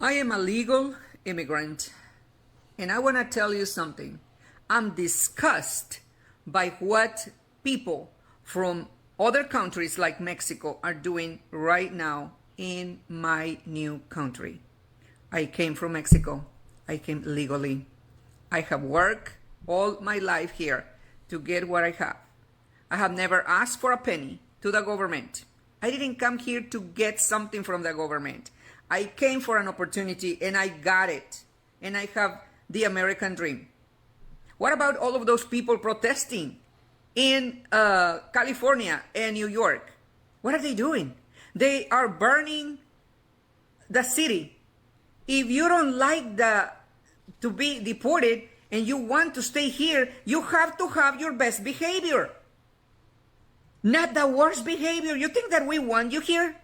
I am a legal immigrant, and I want to tell you something. I'm disgusted by what people from other countries like Mexico are doing right now in my new country. I came from Mexico. I came legally. I have worked all my life here to get what I have. I have never asked for a penny to the government. I didn't come here to get something from the government. I came for an opportunity and I got it. And I have the American dream. What about all of those people protesting in California and New York? What are they doing? They are burning the city. If you don't like to be deported and you want to stay here, you have to have your best behavior. Not the worst behavior. You think that we want you here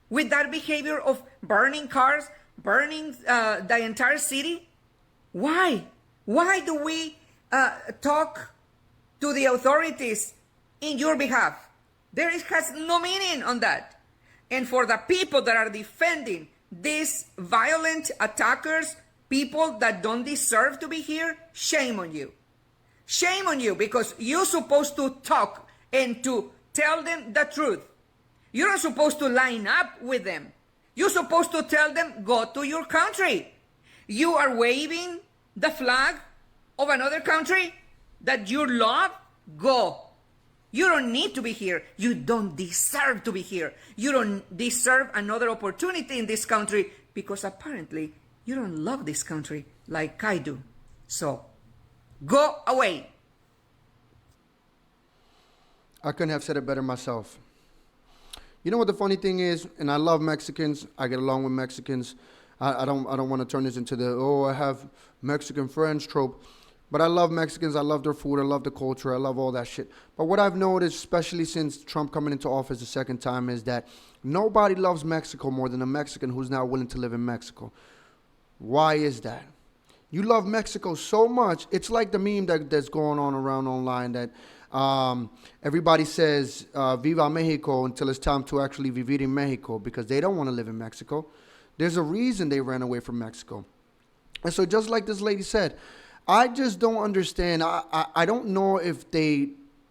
with that behavior of burning cars, burning the entire city? Why? Why do we talk to the authorities in your behalf? Has no meaning on that. And for the people that are defending these violent attackers, people that don't deserve to be here, shame on you. Shame on you, because you're supposed to talk and to tell them the truth. You're not supposed to line up with them. You're supposed to tell them, go to your country. You are waving the flag of another country that you love, go. You don't need to be here. You don't deserve to be here. You don't deserve another opportunity in this country because apparently you don't love this country like I do. So, go away. I couldn't have said it better myself. You know what the funny thing is, and I love Mexicans. I get along with Mexicans. I don't want to turn this into the, I have Mexican friends trope. But I love Mexicans. I love their food. I love the culture. I love all that shit. But what I've noticed, especially since Trump coming into office the second time, is that nobody loves Mexico more than a Mexican who's now willing to live in Mexico. Why is that? You love Mexico so much. It's like the meme that's going on around online that everybody says, Viva Mexico, until it's time to actually vivir in Mexico, because they don't want to live in Mexico. There's a reason they ran away from Mexico. And so just like this lady said, I just don't understand. I don't know if they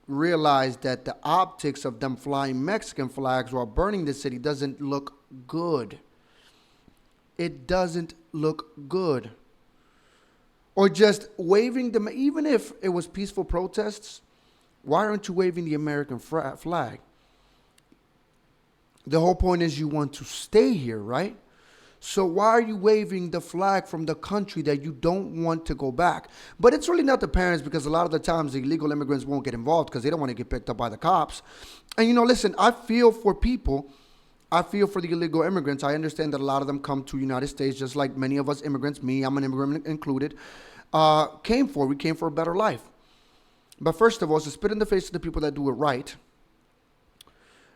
realize that the optics of them flying Mexican flags while burning the city doesn't look good. It doesn't look good. Or just waving them, even if it was peaceful protests, why aren't you waving the American flag? The whole point is you want to stay here, right? So why are you waving the flag from the country that you don't want to go back? But it's really not the parents, because a lot of the times the illegal immigrants won't get involved because they don't want to get picked up by the cops. And, listen, I feel for people. I feel for the illegal immigrants. I understand that a lot of them come to the United States just like many of us immigrants, me, I'm an immigrant included, came for. We came for a better life. But first of all, it's a spit in the face of the people that do it right.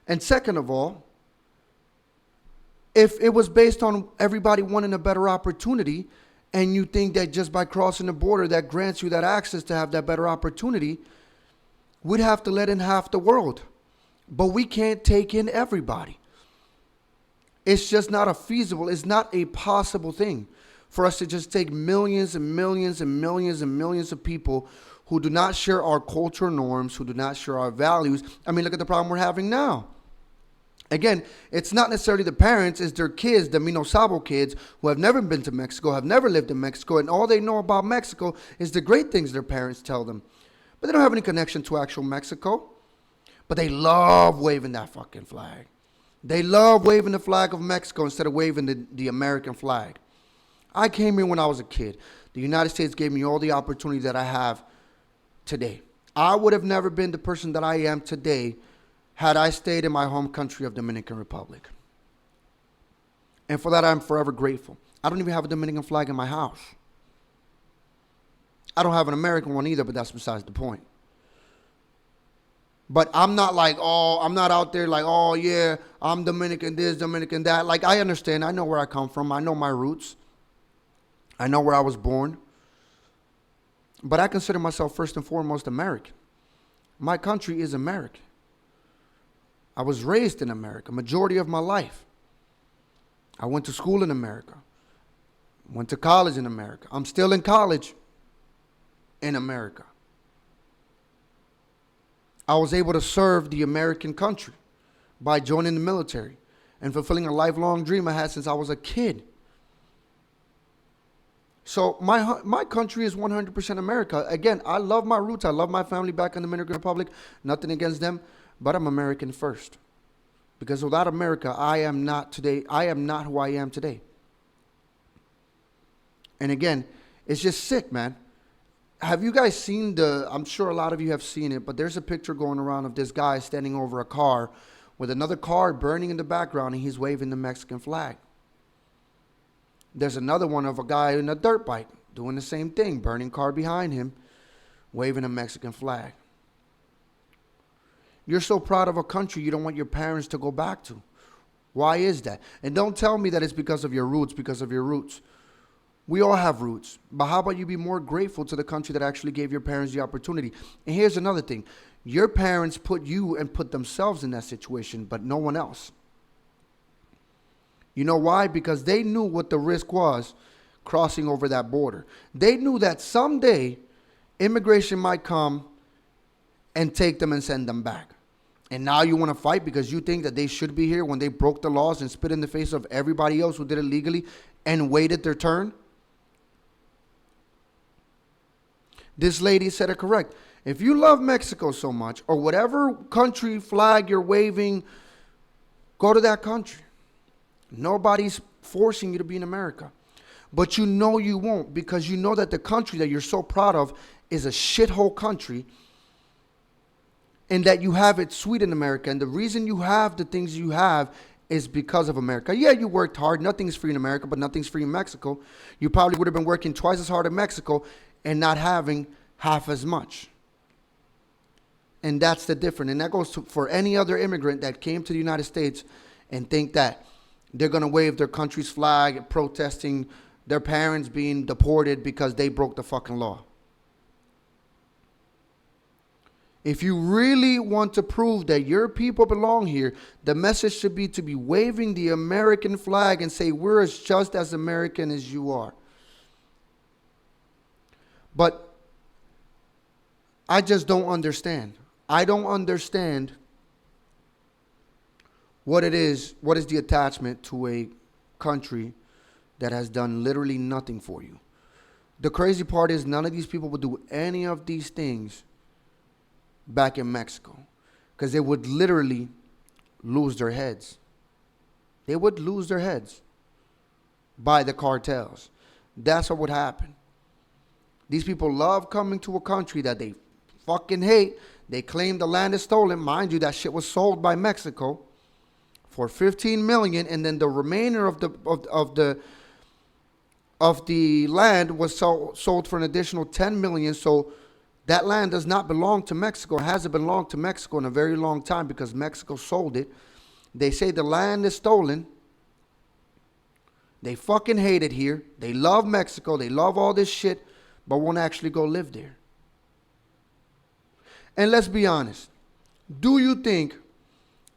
And second of all, if it was based on everybody wanting a better opportunity, and you think that just by crossing the border that grants you that access to have that better opportunity, we'd have to let in half the world. But we can't take in everybody. It's just not it's not a possible thing for us to just take millions and millions and millions and millions of people who do not share our cultural norms, who do not share our values. I mean, look at the problem we're having now. Again, it's not necessarily the parents, it's their kids, the Minosabo kids who have never been to Mexico, have never lived in Mexico, and all they know about Mexico is the great things their parents tell them. But they don't have any connection to actual Mexico. But they love waving that fucking flag. They love waving the flag of Mexico instead of waving the American flag. I came here when I was a kid. The United States gave me all the opportunity that I have today. I would have never been the person that I am today had I stayed in my home country of Dominican Republic. And for that, I'm forever grateful. I don't even have a Dominican flag in my house. I don't have an American one either, but that's besides the point. But I'm not like, I'm not out there like, yeah, I'm Dominican this, Dominican that. Like, I understand. I know where I come from. I know my roots. I know where I was born. But I consider myself first and foremost American. My country is American. I was raised in America, majority of my life. I went to school in America. Went to college in America. I'm still in college in America. I was able to serve the American country by joining the military and fulfilling a lifelong dream I had since I was a kid. So my country is 100% America. Again, I love my roots. I love my family back in the Dominican Republic. Nothing against them, but I'm American first. Because without America, I am not today. I am not who I am today. And again, it's just sick, man. Have you guys seen I'm sure a lot of you have seen it, but there's a picture going around of this guy standing over a car with another car burning in the background, and he's waving the Mexican flag. There's another one of a guy in a dirt bike doing the same thing, burning car behind him, waving a Mexican flag. You're so proud of a country you don't want your parents to go back to. Why is that? And don't tell me that it's because of your roots, because of your roots. We all have roots, but how about you be more grateful to the country that actually gave your parents the opportunity? And here's another thing. Your parents put you and put themselves in that situation, but no one else. You know why? Because they knew what the risk was crossing over that border. They knew that someday immigration might come and take them and send them back. And now you want to fight because you think that they should be here when they broke the laws and spit in the face of everybody else who did it legally and waited their turn? This lady said it correct. If you love Mexico so much, or whatever country flag you're waving, go to that country. Nobody's forcing you to be in America. But you know you won't, because you know that the country that you're so proud of is a shithole country, and that you have it sweet in America. And the reason you have the things you have is because of America. Yeah, you worked hard. Nothing's free in America, but nothing's free in Mexico. You probably would have been working twice as hard in Mexico and not having half as much. And that's the difference. And that goes for any other immigrant that came to the United States and think that they're going to wave their country's flag protesting their parents being deported because they broke the fucking law. If you really want to prove that your people belong here, the message should be to be waving the American flag and say, we're just as American as you are. But I just don't understand. I don't understand what it is. What is the attachment to a country that has done literally nothing for you? The crazy part is none of these people would do any of these things back in Mexico, because they would literally lose their heads. They would lose their heads by the cartels. That's what would happen. These people love coming to a country that they fucking hate. They claim the land is stolen. Mind you, that shit was sold by Mexico for $15 million, and then the remainder of the land was sold for an additional $10 million. So that land does not belong to Mexico. It hasn't belonged to Mexico in a very long time because Mexico sold it. They say the land is stolen. They fucking hate it here. They love Mexico. They love all this shit, but won't actually go live there. And let's be honest. Do you think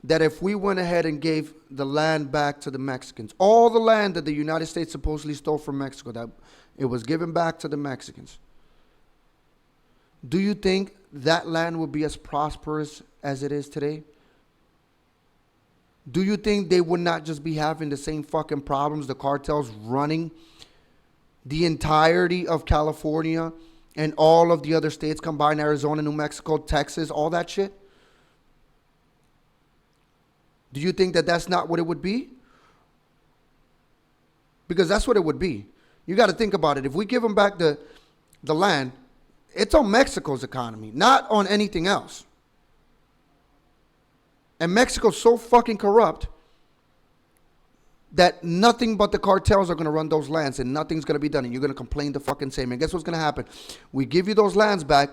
that if we went ahead and gave the land back to the Mexicans, all the land that the United States supposedly stole from Mexico, that it was given back to the Mexicans, do you think that land would be as prosperous as it is today? Do you think they would not just be having the same fucking problems, the cartels running the entirety of California and all of the other states combined, Arizona, New Mexico, Texas, all that shit? Do you think that that's not what it would be? Because that's what it would be. You got to think about it. If we give them back the land, it's on Mexico's economy, not on anything else. And Mexico's so fucking corrupt that nothing but the cartels are going to run those lands and nothing's going to be done. And you're going to complain the fucking same. And guess what's going to happen? We give you those lands back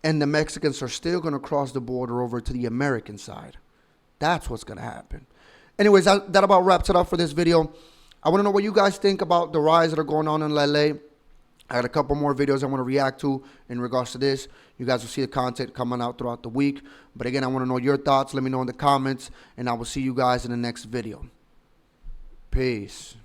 and the Mexicans are still going to cross the border over to the American side. That's what's going to happen. Anyways, that about wraps it up for this video. I want to know what you guys think about the riots that are going on in LA. I got a couple more videos I want to react to in regards to this. You guys will see the content coming out throughout the week. But again, I want to know your thoughts. Let me know in the comments. And I will see you guys in the next video. Peace.